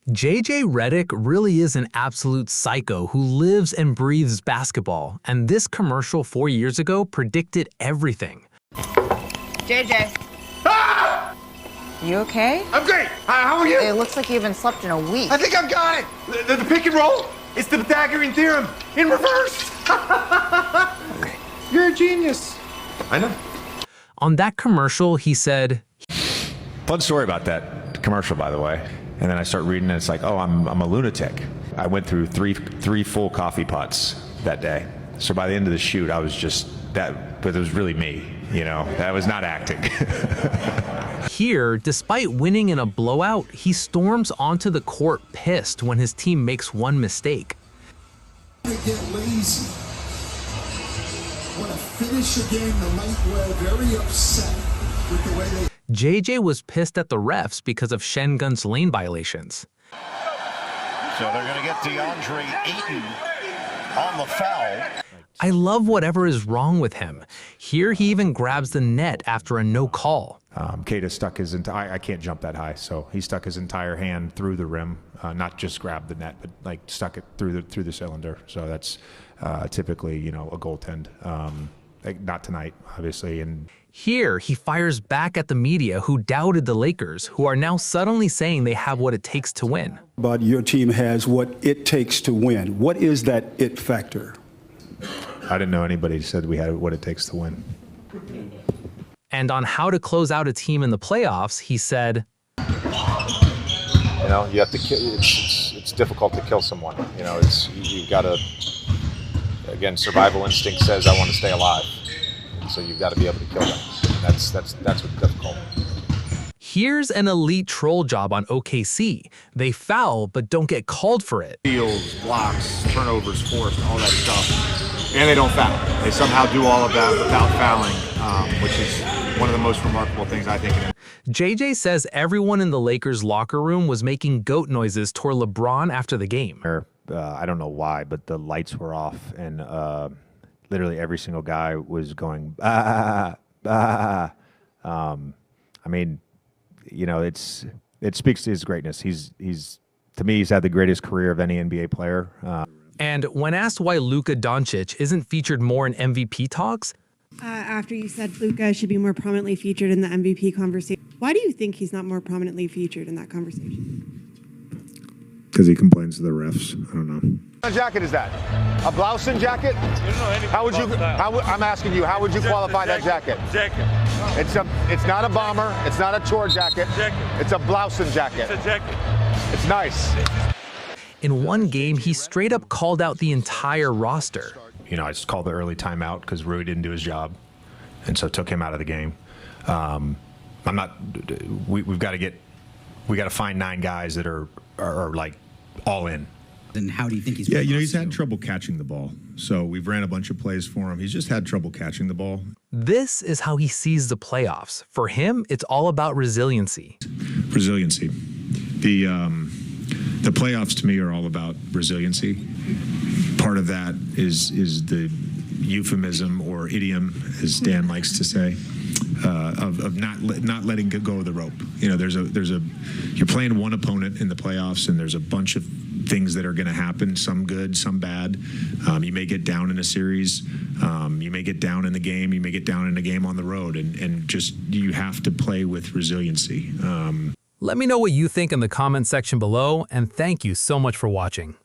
JJ Redick really is an absolute psycho who lives and breathes basketball, and this commercial 4 years ago predicted everything. JJ. Ah! You okay? I'm great. How are you? It looks like you haven't slept in a week. I think I've got it. The pick and roll. It's the Pythagorean theorem in reverse. You're a genius. I know. On that commercial, he said, Fun story about that commercial, by the way. And then I start reading, and it's like, oh, I'm a lunatic. I went through three full coffee pots that day. So by the end of the shoot, I was just that, but it was really me, you know. That was not acting. Here, despite winning in a blowout, he storms onto the court pissed when his team makes one mistake. They get lazy. When I finish a game, the night we're very upset with the way they. JJ was pissed at the refs because of Şengün's lane violations. So they're going to get DeAndre Ayton on the foul. I love whatever is wrong with him. Here he even grabs the net after a no call. Kata stuck his entire, I can't jump that high, so he stuck his entire hand through the rim, not just grabbed the net, but like stuck it through the cylinder. So that's typically, you know, a goaltend. Not tonight, obviously. And here he fires back at the media who doubted the Lakers, who are now suddenly saying they have what it takes to win. But your team has what it takes to win. What is that it factor? I didn't know anybody said we had what it takes to win. And on how to close out a team in the playoffs, he said, You know, you have to kill. It's difficult to kill someone. You know, you've got to. Again, survival instinct says I want to stay alive, and so you've got to be able to kill them. And that's what's difficult. Here's an elite troll job on OKC. They foul but don't get called for it. Steals, blocks, turnovers, forced, all that stuff, and they don't foul. They somehow do all of that without fouling, which is one of the most remarkable things I think. JJ says everyone in the Lakers locker room was making goat noises toward LeBron after the game. I don't know why, but the lights were off, and literally every single guy was going, ah, ah. I mean, you know, it speaks to his greatness. He's to me, he's had the greatest career of any NBA player. And when asked why Luka Doncic isn't featured more in MVP talks, after you said Luka should be more prominently featured in the MVP conversation, why do you think he's not more prominently featured in that conversation? Because he complains to the refs. I don't know. What jacket is that? A blouson jacket? How would you? I'm asking you. How would you qualify that jacket? Jacket. It's not a bomber. It's not a chore jacket. It's a blouson jacket. It's a jacket. It's nice. In one game, he straight up called out the entire roster. You know, I just called the early timeout because Rui didn't do his job, and so took him out of the game. We've got to find 9 guys that are like all in. And how do you think he's? Yeah, you know, he's had trouble catching the ball. So we've ran a bunch of plays for him. He's just had trouble catching the ball. This is how he sees the playoffs. For him, it's all about resiliency. Resiliency. The playoffs to me are all about resiliency. Part of that is the euphemism or idiom, as Dan likes to say, of not letting go of the rope. You know, you're playing one opponent in the playoffs, and there's a bunch of things that are going to happen. Some good, some bad. You may get down in a series. You may get down in the game. You may get down in a game on the road, and just you have to play with resiliency. Let me know what you think in the comment section below, and thank you so much for watching.